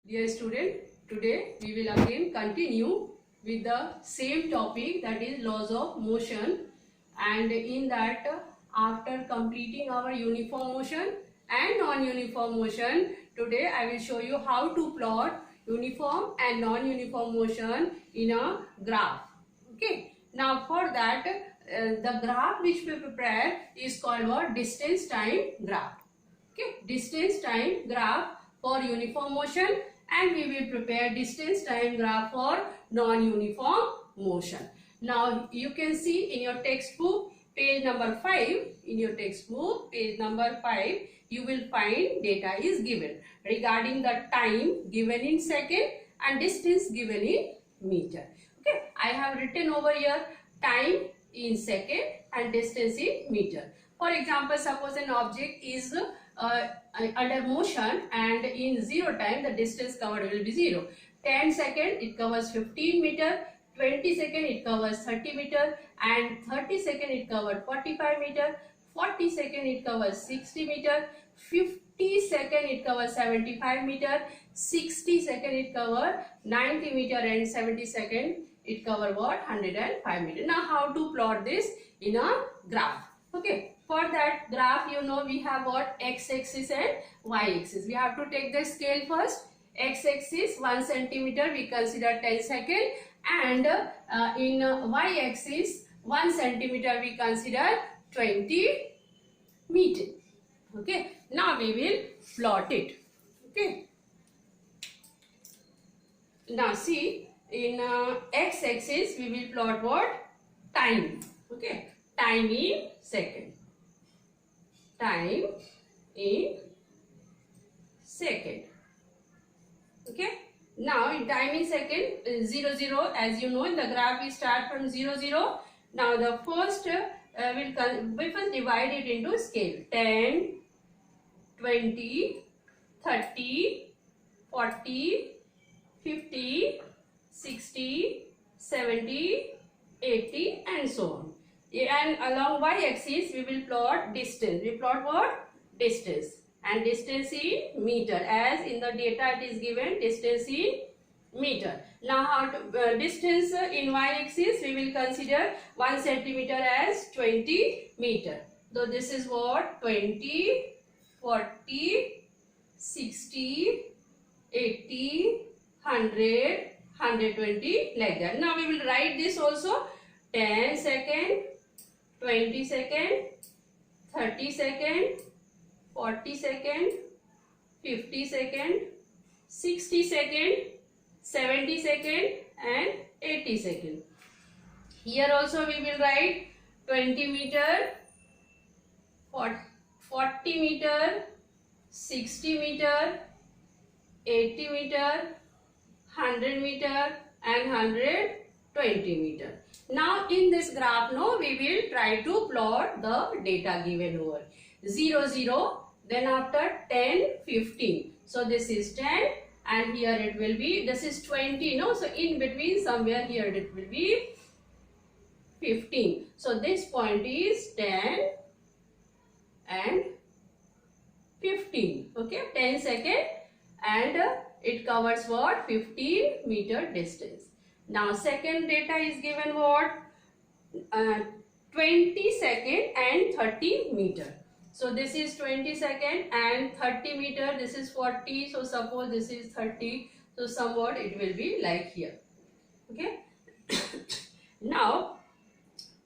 Dear student, today we will again continue with the same topic, that is laws of motion, and in that after completing our uniform motion and non-uniform motion, today I will show you how to plot uniform and non-uniform motion in a graph. Okay, now for that the graph which we prepare is called what? Distance time graph. Okay, distance time graph for uniform motion, and we will prepare distance time graph for non-uniform motion. Now you can see in your textbook page number 5, in your textbook page number 5, you will find data is given regarding the time given in second and distance given in meter. Okay, I have written over here time in second and distance in meter. For example, suppose an object is under motion and in 0 time the distance covered will be 0. 10 second it covers 15 meter, 20 second it covers 30 meter, and 30 second it covered 45 meter, 40 second it covers 60 meter, 50 second it covers 75 meter, 60 second it covers 90 meter, and 70 second it covers what? 105 meter. Now how to plot this in a graph? Okay, for that graph, you know, we have what? X-axis and Y-axis. We have to take the scale first. X-axis 1 centimeter we consider 10 second, and in Y-axis 1 centimeter we consider 20 meter. Okay, now we will plot it. Okay, now see, in X-axis we will plot what? Time. Okay, time in second. Time in second. Okay, now in time in second 0 0, as you know, in the graph we start from 0 0. Now the first we first divide it into scale: 10, 20, 30, 40, 50, 60, 70, 80, and so on. And along y-axis we will plot distance. We plot what? Distance, and distance in meter, as in the data it is given distance in meter. Now how to distance in y-axis we will consider 1 centimeter as 20 meter. So this is what? 20, 40, 60, 80, 100, 120, like that. Now we will write this also: 10 second, 20 second, 30 second, 40 second, 50 second, 60 second, 70 second, and 80 second. Here also we will write 20 meter, 40 meter, 60 meter, 80 meter, 100 meter, and 120 meter. Now in this graph, no, we will try to plot the data given over. 0 0, then after 10 15. So this is 10, and here it will be, this is 20, no, so in between somewhere here it will be 15. So this point is 10 and 15. Okay, 10 second, and it covers what? 15 meter distance. Now second data is given what? 20 second and 30 meter. So this is 20 second and 30 meter. This is 40. So suppose this is 30. So somewhat it will be like here. Okay. Now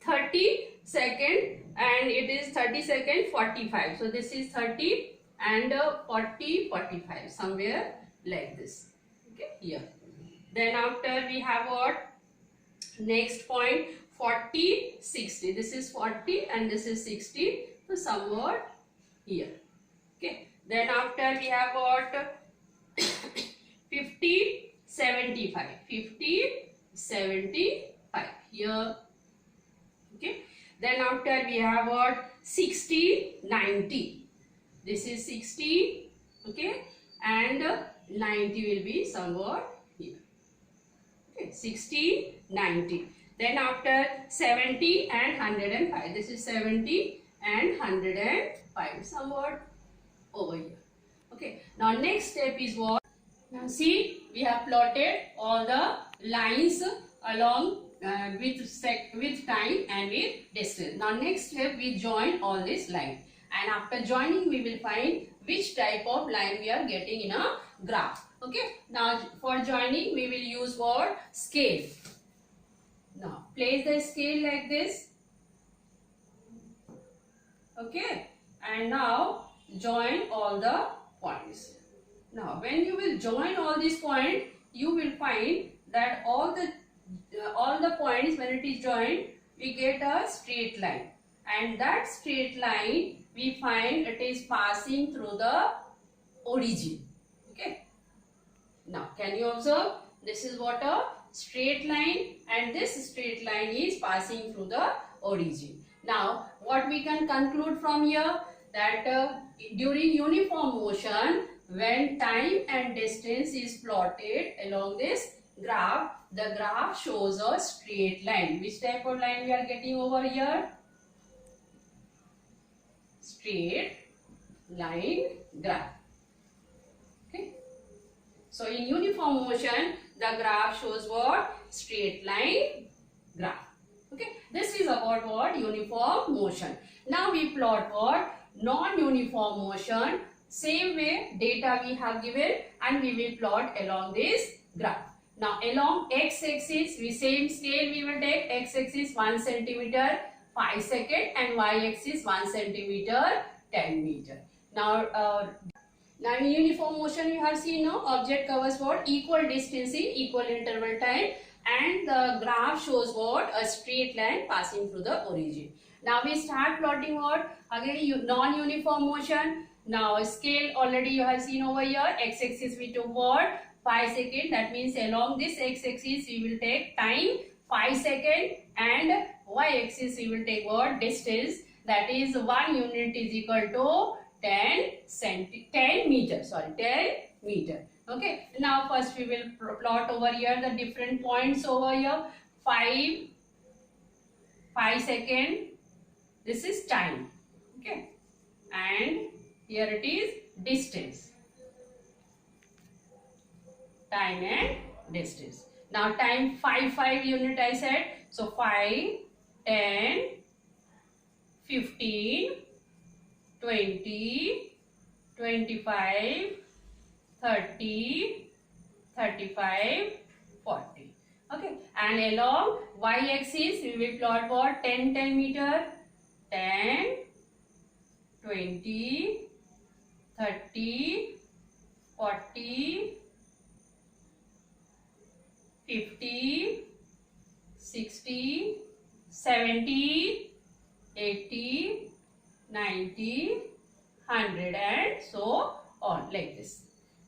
30 second, and it is 30 second 45. So this is 30 and 40 45, somewhere like this. Okay, here. Then after we have what? Next point, 40 60. This is 40 and this is 60. So somewhat here. Okay. Then after we have what? 50 75. 50 75 here. Okay. Then after we have what? 60 90. This is 60. Okay. And 90 will be somewhat here. Okay. 60 90. Then after 70 and 105. This is 70 and 105, somewhat over here. Okay. Now next step is what? Now see, we have plotted all the lines along with time and with distance. Now next step, we join all this line, and after joining we will find which type of line we are getting in a graph. Okay. Now for joining we will use what? Scale. Now place the scale like this. Okay. And now join all the points. Now when you will join all these points, you will find that all the points, when it is joined, we get a straight line, and that straight line we find it is passing through the origin. Okay. Now can you observe, this is what a straight line, and this straight line is passing through the origin. Now what we can conclude from here, that during uniform motion, when time and distance is plotted along this graph, the graph shows a straight line. Which type of line we are getting over here? Straight line graph. Okay. So in uniform motion, the graph shows what? Straight line graph. Okay. This is about what? Uniform motion. Now we plot what? Non-uniform motion. Same way data we have given, and we will plot along this graph. Now along x-axis, we same scale we will take. X-axis 1 centimeter 5 seconds and y-axis 1 centimeter 10 meter. Now in uniform motion you have seen, no, object covers what? Equal distance in equal interval time, and the graph shows what? A straight line passing through the origin. Now we start plotting what? Again non-uniform motion. Now scale already you have seen over here. X-axis we took what? 5 seconds. That means along this x-axis we will take time 5 seconds, and y-axis we will take what? Distance. That is 1 unit is equal to 10 meter. Sorry, 10 meter. Okay. Now first we will plot over here the different points over here. 5 seconds. This is time. Okay. And here it is distance. Time and distance. Now time 5 unit I said. So 5, 10, 15, 20, 25, 30, 35, 40. Okay. And along y-axis we will plot what? 10 meter. 10, 20, 30, 40, 50, 60, 70, 80, 90, 100, and so on, like this.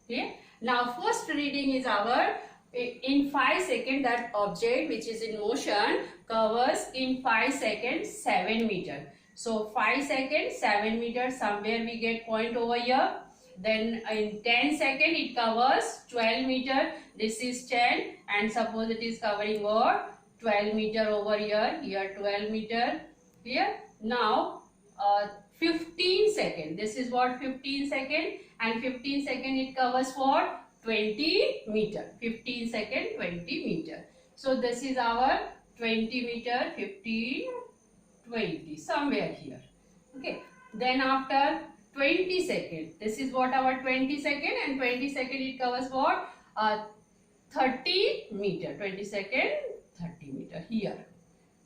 Okay. Now first reading is our, in 5 seconds that object which is in motion covers in 5 seconds 7 meter. So 5 seconds 7 meters, somewhere we get point over here. Then in 10 seconds it covers 12 meter. This is 10, and suppose it is covering what? 12 meter over here. Here 12 meter. Here. Now 15 seconds. This is what? 15 seconds, and 15 seconds it covers what? 20 meter. 15 seconds 20 meter. So this is our 20 meter, 15, 20, somewhere here. Okay. Then after 20 seconds, this is what our 20 second, and 20 second it covers what? 30 meter. 20 second, 30 meter here.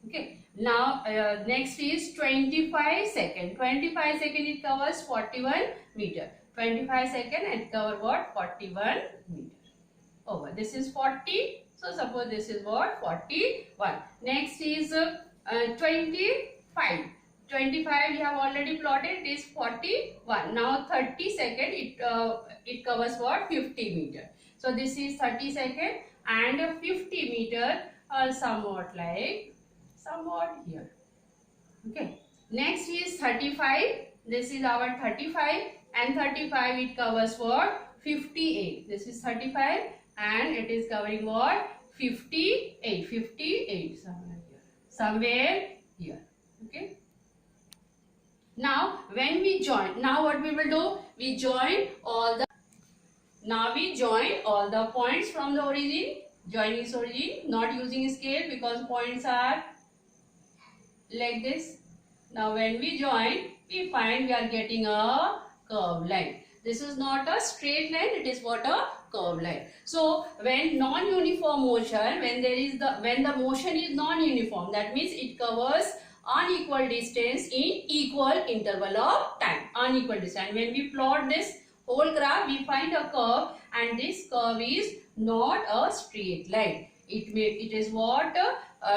Okay. Now next is 25 second. 25 second it covers 41 meter. 25 second it covers what? 41 meter. Over. This is 40. So suppose this is what? 41. Next is 25. 25 we have already plotted. It is 41. Now 30 second it covers what? 50 meter. So this is 30 second, and 50 meter somewhat here. Okay. Next is 35. This is our 35, and 35 it covers what? 58. This is 35, and it is covering what? 58. 58 somewhere here. Okay. Now when we join, now what we will do? We join all the. Now we join all the points from the origin. Join this origin, not using scale because points are like this. Now when we join, we find we are getting a curved line. This is not a straight line, it is what a curved line. So when non-uniform motion, when the motion is non-uniform, that means it covers unequal distance in equal interval of time. Unequal distance. And when we plot this whole graph, we find a curve, and this curve is not a straight line. It is what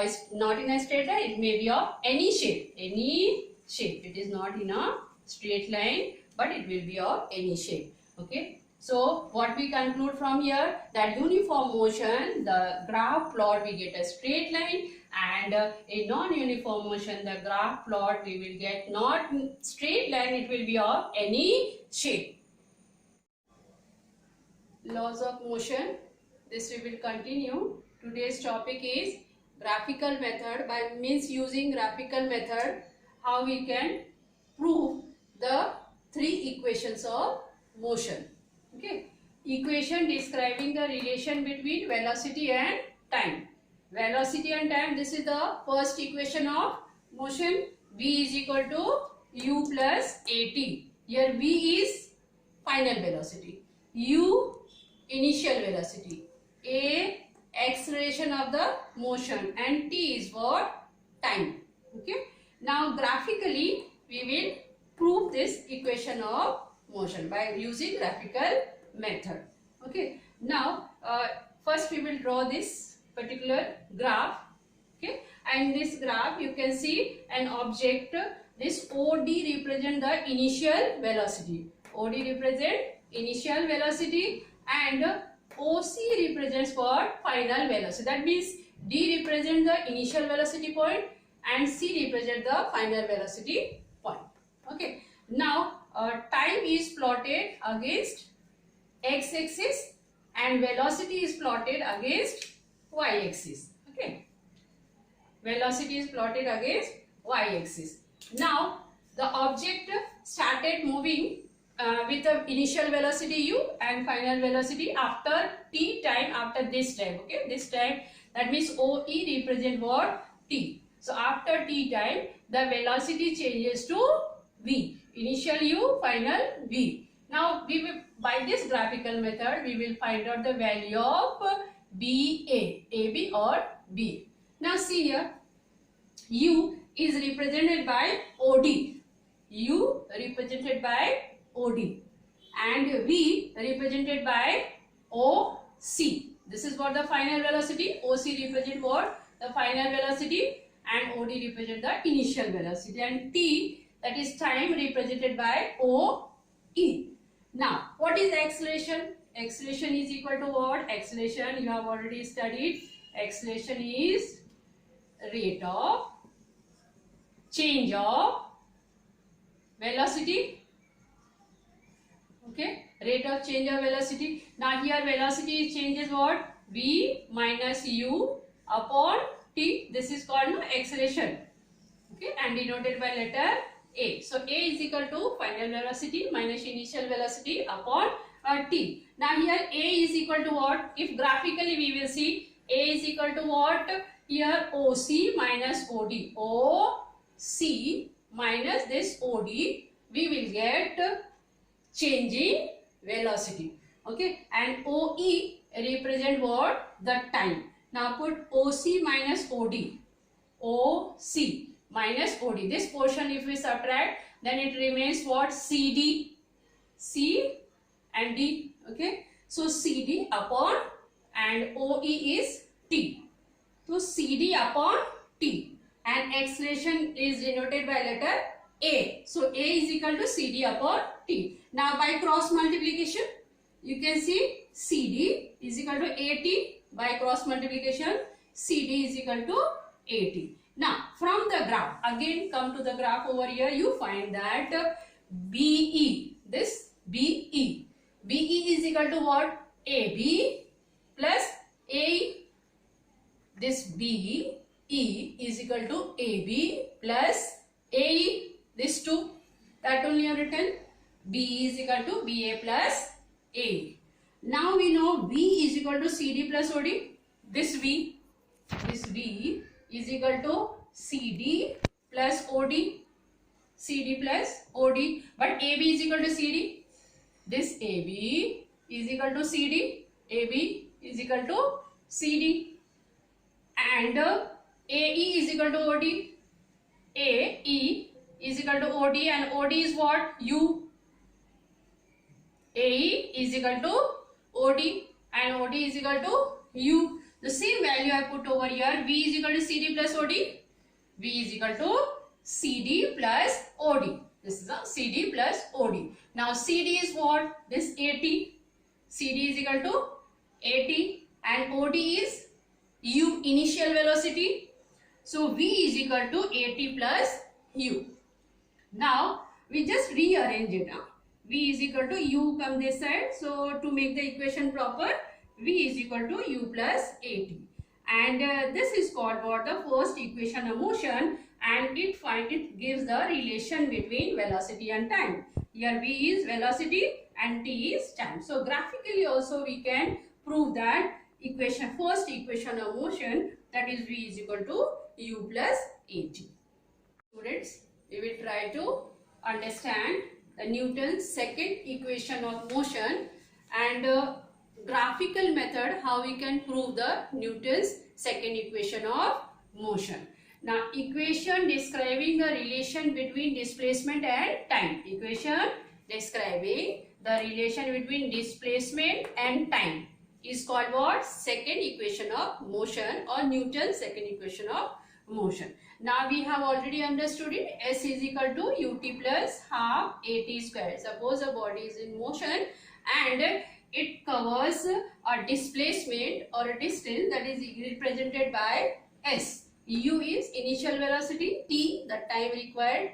is not in a straight line. It may be of any shape. It is not in a straight line, but it will be of any shape. Okay. So what we conclude from here, that uniform motion, the graph plot we get a straight line, and in non-uniform motion, the graph plot we will get not straight line, it will be of any shape. Laws of motion, this we will continue. Today's topic is graphical method. By means using graphical method, how we can prove the three equations of motion. Okay, equation describing the relation between velocity and time. Velocity and time, this is the first equation of motion. V is equal to u plus at. Here v is final velocity, u initial velocity, a acceleration of the motion, and t is what? Time. Okay. Now graphically we will prove this equation of motion by using graphical method. Okay. Now first we will draw this particular graph. Okay. And this graph you can see an object. This OD represent the initial velocity. OD represent initial velocity, and OC represents what? Final velocity. That means D represent the initial velocity point and C represent the final velocity point. Okay. Now time is plotted against x-axis and velocity is plotted against y-axis. Okay. Velocity is plotted against y-axis. Now the object started moving with the initial velocity u and final velocity after t time, after this time. Okay, this time, that means OE represent what? T. So after t time, the velocity changes to v. Initial u, final v. Now we will, by this graphical method, we will find out the value of BA, AB or B. Now see here, u is represented by OD. U represented by OD, and V represented by OC. This is what the final velocity. OC represent what? The final velocity, and OD represent the initial velocity, and T, that is time, represented by OE. Now what is acceleration? Acceleration is equal to what? Acceleration you have already studied. Acceleration is rate of change of velocity. Okay, rate of change of velocity. Now here velocity changes what? V minus u upon t. This is called acceleration. Okay, and denoted by letter A. So A is equal to final velocity minus initial velocity upon t. Now here A is equal to what? If graphically we will see, A is equal to what? Here OC minus OD. OC minus this OD, we will get changing velocity. Okay, and OE represent what? The time. Now put OC minus OD. OC minus OD. This portion if we subtract, then it remains what? CD. C and D. Okay, so CD upon, and OE is T. So CD upon T, and acceleration is denoted by letter A. So A is equal to CD upon T. Now by cross multiplication, you can see CD is equal to AT. By cross multiplication, CD is equal to AT. Now from the graph, again come to the graph over here, you find that BE, this BE. BE is equal to what? AB plus AE. This BE is equal to AB plus AE. This two, that only I have written. BE is equal to BA plus A. Now we know V is equal to CD plus OD. This V is equal to CD plus OD. CD plus OD. But AB is equal to CD. This AB is equal to CD. AB is equal to CD. And AE is equal to OD. AE is equal to OD, and OD is what? U. AE is equal to OD and OD is equal to U. The same value I put over here. V is equal to CD plus OD. V is equal to CD plus OD. This is a CD plus OD. Now CD is what? This AT. CD is equal to AT and OD is U, initial velocity. So V is equal to AT plus U. Now we just rearrange it. V is equal to U come this side. So to make the equation proper, V is equal to U plus AT. And this is called what? The first equation of motion, and it gives the relation between velocity and time. Here V is velocity and T is time. So graphically also we can prove that first equation of motion, that is V is equal to U plus AT. Students, we will try to understand the Newton's second equation of motion and graphical method how we can prove the Newton's second equation of motion. Now equation describing the relation between displacement and time. Equation describing the relation between displacement and time is called what? Second equation of motion, or Newton's second equation of motion. Now we have already understood it. S is equal to ut plus half at square. Suppose a body is in motion and it covers a displacement or a distance that is represented by S. U is initial velocity, T the time required,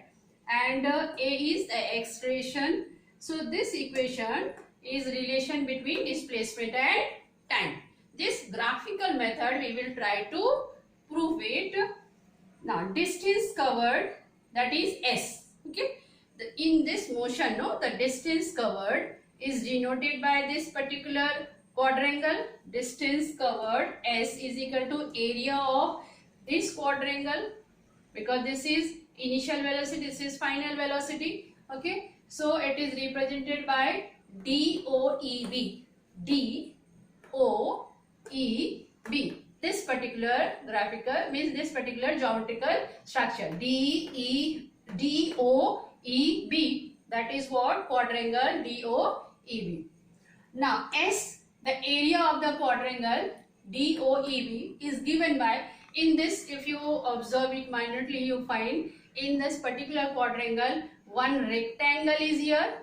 and A is the acceleration. So this equation is relation between displacement and time. This graphical method we will try to prove it. Now distance covered, that is S. Okay, in this motion, the distance covered is denoted by this particular quadrangle. Distance covered S is equal to area of this quadrangle, because this is initial velocity, this is final velocity. Okay, so it is represented by DOEB. DOEB. This particular graphical means this particular geometrical structure. DOEB. That is what? Quadrangle DOEB. Now S, the area of the quadrangle DOEB, is given by, in this, if you observe it minutely, you find in this particular quadrangle one rectangle is here.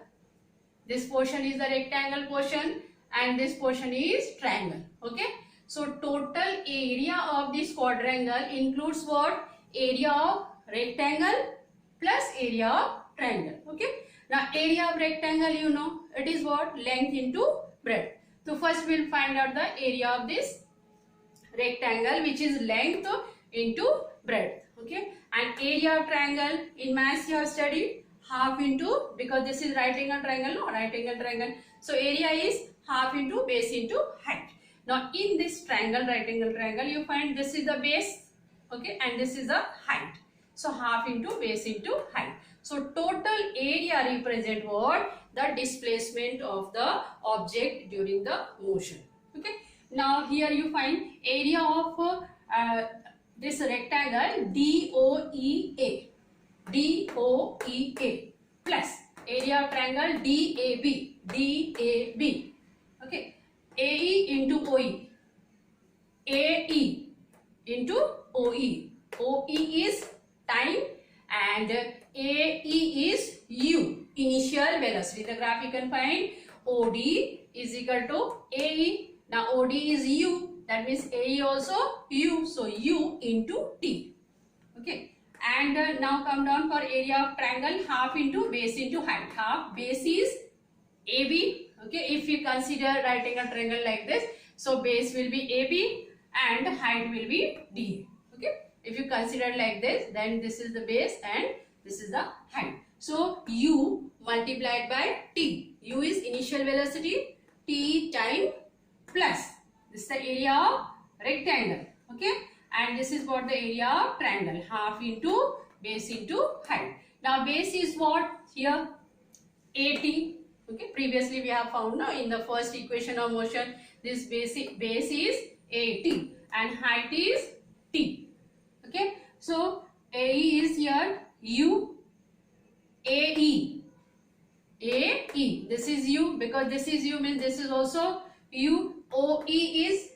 This portion is the rectangle portion and this portion is triangle. Okay, so total area of this quadrangle includes what? Area of rectangle plus area of triangle. Okay, now area of rectangle, you know, it is what? Length into breadth. So first we will find out the area of this rectangle, which is length into breadth. Okay, and area of triangle, in maths you have studied half into, because this is right angle triangle, no? Right angle triangle. So area is half into base into height. Now in this triangle, right angle triangle, you find this is the base, okay, and this is the height. So half into base into height. So total area represent what? The displacement of the object during the motion. Okay. Now here you find area of this rectangle DOEA. DOEA plus area of triangle DAB. DAB. Okay. AE into OE. AE into OE. OE is time and AE is U, initial velocity. The graph you can find OD is equal to AE. Now OD is U, that means AE also U, so U into T. Okay, and now come down for area of triangle, half into base into height. Half base is AB. Okay, if you consider right angle triangle like this, so base will be AB and height will be D. Okay, if you consider like this, then this is the base and this is the height. So U multiplied by T. U is initial velocity, t time plus. This is the area of rectangle. Okay, and this is what the area of triangle, half into base into height. Now base is what here? 80. Okay, previously we have found now in the first equation of motion, this base is 80 and height is t. Okay, so AE is here U, AE, AE. This is U, because this is U means this is also U. OE is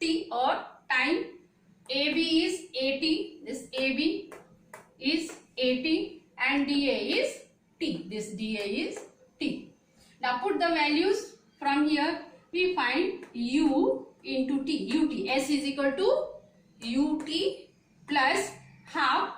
T or time. AB is 80. This AB is 80 and DA is T. This DA is T. Now put the values from here. We find U into T. UT. S is equal to UT plus half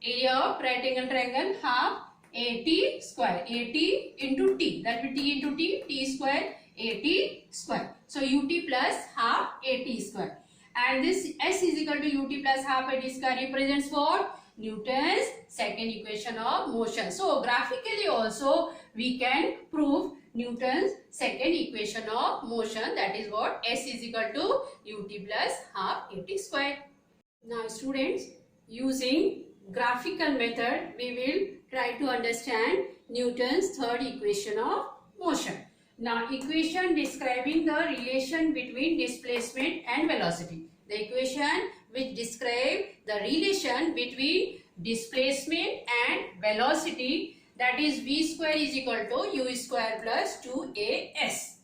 area of right angle triangle, half AT square. AT into T. That will be T into T. T square. AT square. So UT plus half AT square. And this S is equal to UT plus half AT square represents what? Newton's second equation of motion. So graphically also we can prove Newton's second equation of motion. That is what? S is equal to UT plus half AT square. Now students, using graphical method we will try to understand Newton's third equation of motion. Now equation describing the relation between displacement and velocity. The equation which describe the relation between displacement and velocity, that is v square is equal to u square plus 2as.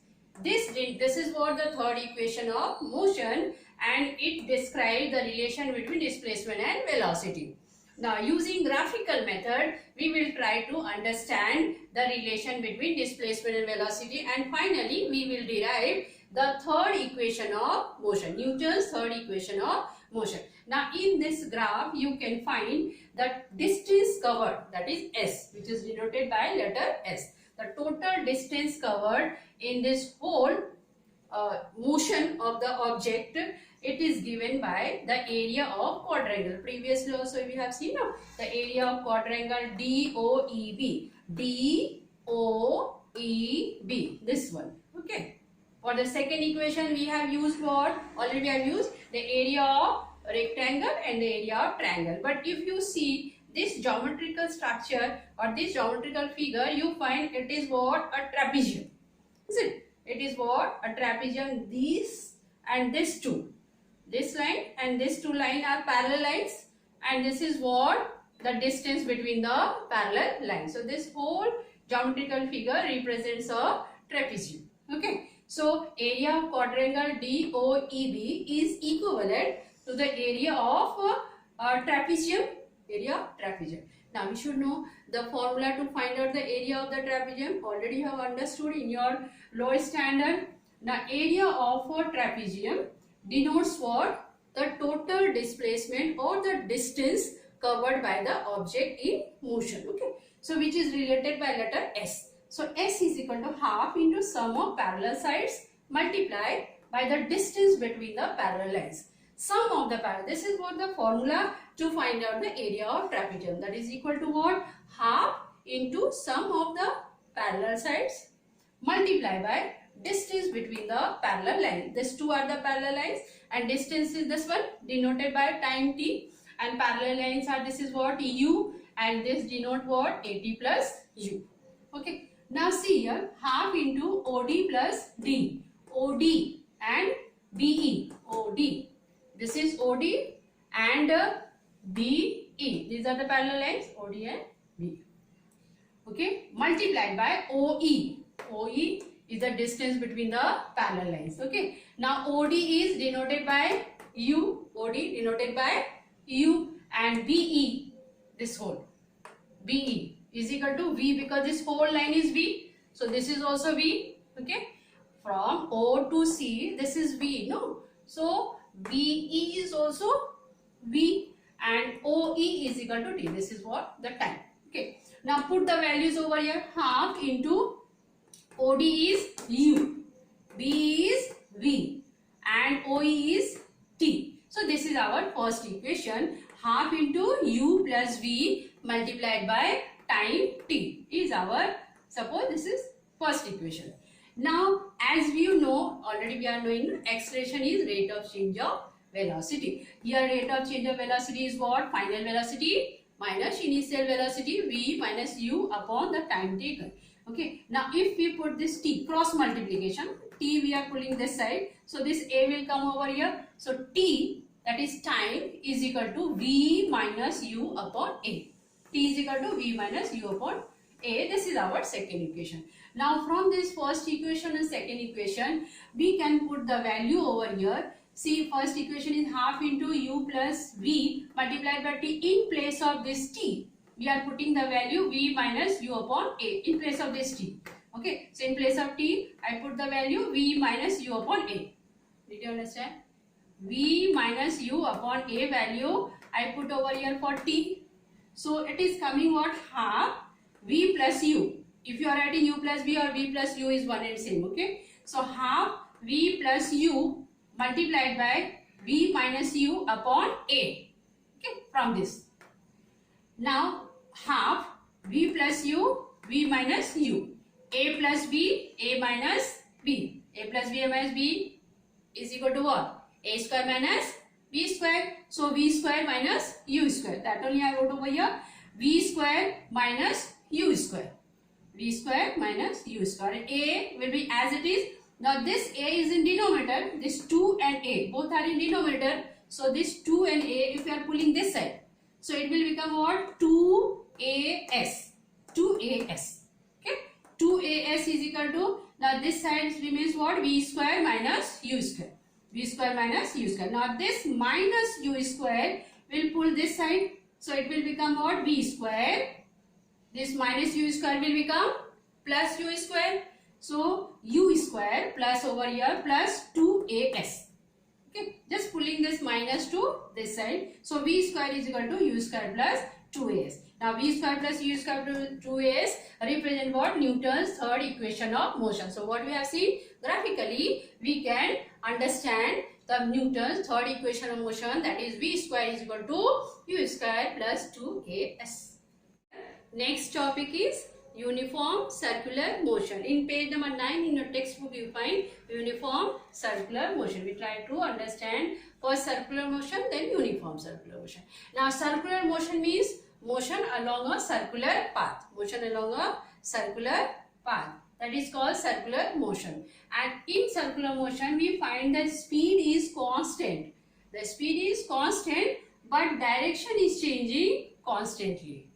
This is what the third equation of motion, and it describes the relation between displacement and velocity. Now using graphical method we will try to understand the relation between displacement and velocity, and finally we will derive the third equation of motion, Newton's third equation of motion. Now in this graph you can find the distance covered, that is S, which is denoted by letter S. The total distance covered in this whole motion of the object, it is given by the area of quadrangle. Previously also we have seen now the area of quadrangle DOEB. DOEB, this one. Okay. For the second equation we have used what? Already I have used the area of rectangle and the area of triangle. But if you see this geometrical structure or this geometrical figure, you find it is what? A trapezium. Is it? It is what? A trapezium. This and this two. This line and this two line are parallel lines, and this is what? The distance between the parallel lines. So this whole geometrical figure represents a trapezium. Okay. So area of quadrangle DOEB is equivalent to the area of trapezium. Area trapezium. Now we should know the formula to find out the area of the trapezium. Already you have understood in your lower standard. Now area of a trapezium denotes what? The total displacement or the distance covered by the object in motion. Okay. So which is related by letter S. So S is equal to half into sum of parallel sides multiplied by the distance between the parallel lines. Sum of the parallel. This is what the formula to find out the area of trapezium. That is equal to what? Half into sum of the parallel sides multiplied by distance between the parallel lines. These two are the parallel lines, and distance is this one denoted by time t, and parallel lines are, this is what? U, and this denote what? AT plus U. Okay. Now see here, half into OD plus D. OD and BE. OD. This is OD and BE. These are the parallel lines, OD and BE. Okay. Multiplied by OE. OE is the distance between the parallel lines. Okay. Now OD is denoted by U. OD denoted by U, and BE, this whole. BE is equal to V, because this whole line is V. So this is also V. Okay. From O to C, this is V. No. So BE is also V, and OE is equal to T. This is what? The time. Okay. Now put the values over here. Half into OD is U, BE is V, and OE is T. So this is our first equation. Half into U plus V multiplied by time t is our, suppose this is first equation. Now, as you know, already we are knowing acceleration is rate of change of velocity. Here rate of change of velocity is what? Final velocity minus initial velocity v minus u upon the time taken. Okay. Now, if we put this t, cross multiplication, t we are pulling this side. So, this a will come over here. So, t, that is time, is equal to v minus u upon a. T is equal to v minus u upon a. This is our second equation. Now from this first equation and second equation, we can put the value over here. See, first equation is half into u plus v multiplied by t. In place of this t, we are putting the value v minus u upon a in place of this t. Okay, so in place of t, I put the value v minus u upon a. Did you understand? V minus u upon a value I put over here for t. So it is coming what? Half v plus u. If you are writing u plus v or v plus u is one and same. Okay. So half v plus u multiplied by v minus u upon a. Okay. From this. Now half v plus u, v minus u. A plus b, a minus b. A plus b, a minus b is equal to what? A square minus b square. So v square minus u square. That only I wrote over here. V square minus u square. V square minus u square. A will be as it is. Now this a is in denominator. This 2 and a both are in denominator. So this 2 and a, if we are pulling this side, so it will become what? 2as. 2as. Okay. 2as is equal to, now this side remains what? V square minus u square. V square minus u square. Now this minus u square will pull this side. So it will become what? V square. This minus u square will become plus u square. So u square plus over here plus 2as. Okay. Just pulling this minus to this side. So v square is equal to u square plus 2as. Now v square plus u square to 2as represent what? Newton's third equation of motion. So what we have seen graphically, we can understand the Newton's third equation of motion, that is v square is equal to u square plus 2as. Next topic is uniform circular motion. In page number 9 in your textbook you find uniform circular motion. We try to understand first circular motion, then uniform circular motion. Now circular motion means motion along a circular path. Motion along a circular path. That is called circular motion. And in circular motion we find that speed is constant. The speed is constant but direction is changing constantly.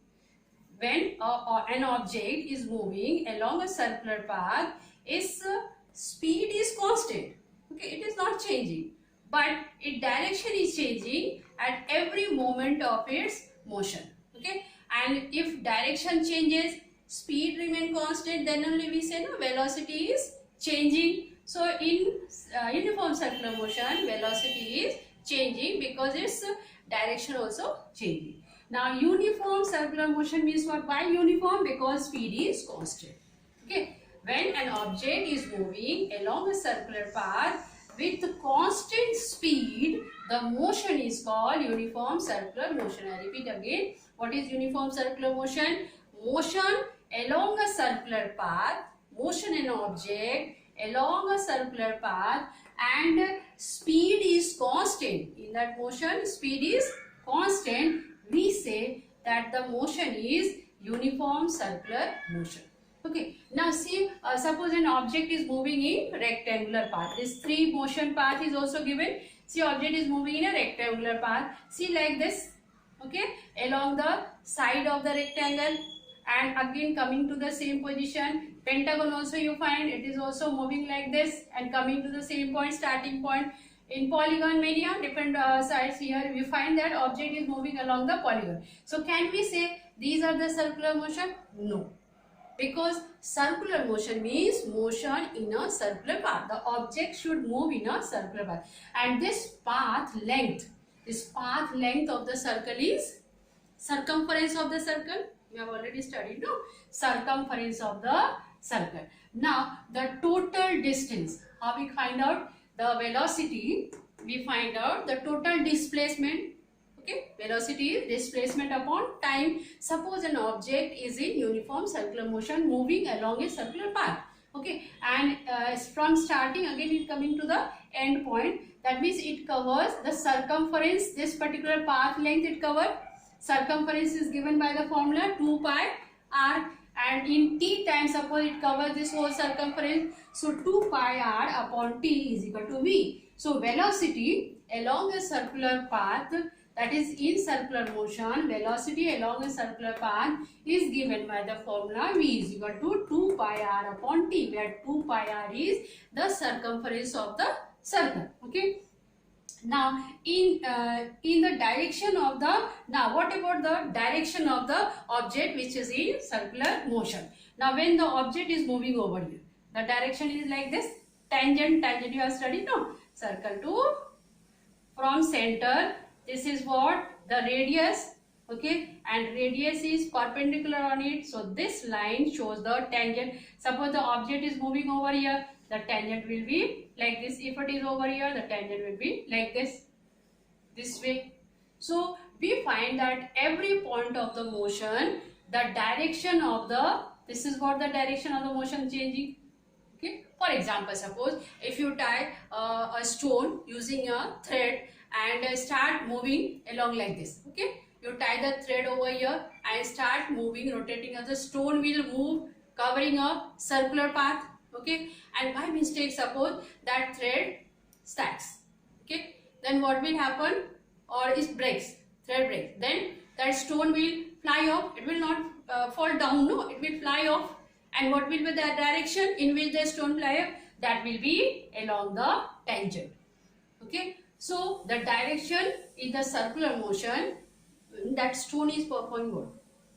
When an object is moving along a circular path, its speed is constant. Okay, it is not changing, but its direction is changing at every moment of its motion. Okay, and if direction changes, speed remain constant, then only we say no, velocity is changing. So in uniform circular motion, velocity is changing because its direction also changing. Now uniform circular motion means what? Why uniform? Because speed is constant. Okay. When an object is moving along a circular path with constant speed, the motion is called uniform circular motion. I repeat again. What is uniform circular motion? Motion along a circular path, motion an object along a circular path and speed is constant. In that motion, speed is constant. We say that the motion is uniform circular motion. Okay. Now see, suppose an object is moving in rectangular path. This 3 motion path is also given. See, object is moving in a rectangular path. See, like this. Okay. Along the side of the rectangle and again coming to the same position. Pentagon also you find it is also moving like this and coming to the same point, starting point. In polygon mania, different sides here, we find that object is moving along the polygon. So can we say these are the circular motion? No. Because circular motion means motion in a circular path. The object should move in a circular path. And this path length of the circle is circumference of the circle. We have already studied, no? Circumference of the circle. Now the total distance, how we find out? The velocity, we find out the total displacement. Okay, velocity is displacement upon time. Suppose an object is in uniform circular motion moving along a circular path. Okay, and from starting again it coming to the end point. That means it covers the circumference, this particular path length it covered. Circumference is given by the formula 2 pi r, and in t time suppose it covers this whole circumference, so 2 pi r upon t is equal to v. So velocity along a circular path, that is in circular motion, velocity along a circular path is given by the formula v is equal to 2 pi r upon t, where 2 pi r is the circumference of the circle. Okay. Now in the direction of the, now what about the direction of the object which is in circular motion? Now when the object is moving over here, the direction is like this, tangent you have studied, no? Circle to, from center, this is what the radius, okay, and radius is perpendicular on it, so this line shows the tangent. Suppose the object is moving over here, the tangent will be like this. If it is over here, the tangent will be like this way. So we find that every point of the motion, the direction of the, this is what the direction of the motion changing. Okay. For example, suppose if you tie a stone using a thread and start moving along like this. Okay, you tie the thread over here and start moving, rotating, as the stone will move covering a circular path. Okay, and by mistake suppose that thread stacks. Okay, then what will happen? Or it breaks, thread breaks, then that stone will fly off. It will not fall down, no, it will fly off. And what will be the direction in which the stone fly up? That will be along the tangent. Okay, so the direction in the circular motion, that stone is performing what?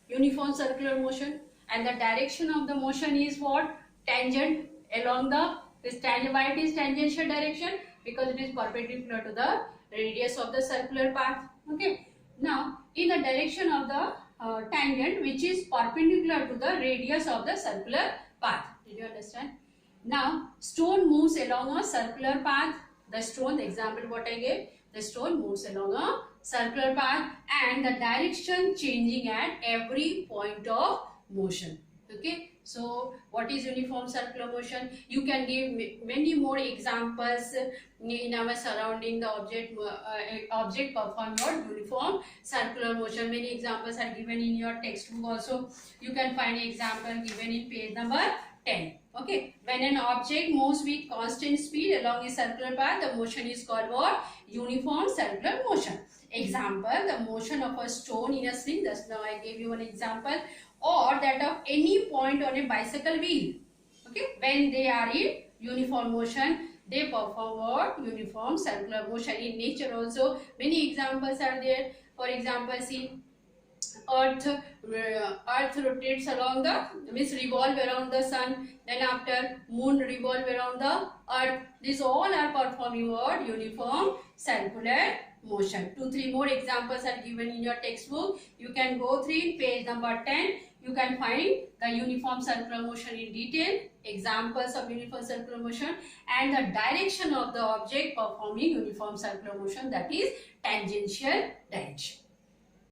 Uniform circular motion, and the direction of the motion is what? Tangent along the, this tangent, why it is tangential direction? Because it is perpendicular to the radius of the circular path. Okay, now in the direction of the tangent which is perpendicular to the radius of the circular path. Did you understand? Now stone moves along a circular path. The stone, the example what I gave, the stone moves along a circular path and the direction changing at every point of motion. Okay, so what is uniform circular motion? You can give many more examples in our surrounding. The object perform your uniform circular motion. Many examples are given in your textbook also. You can find an example given in page number 10. Okay, when an object moves with constant speed along a circular path, the motion is called what? Uniform circular motion. Example, the motion of a stone in a sling. Just now I gave you an example. Or that of any point on a bicycle wheel. Okay, when they are in uniform motion, they perform what? Uniform circular motion. In nature also many examples are there. For example, see, earth rotates along the, means revolve around the sun, then after moon revolve around the earth. These all are performing what? Uniform circular motion. 2-3 more examples are given in your textbook. You can go through page number 10. You can find the uniform circular motion in detail, examples of uniform circular motion, and the direction of the object performing uniform circular motion, that is tangential direction.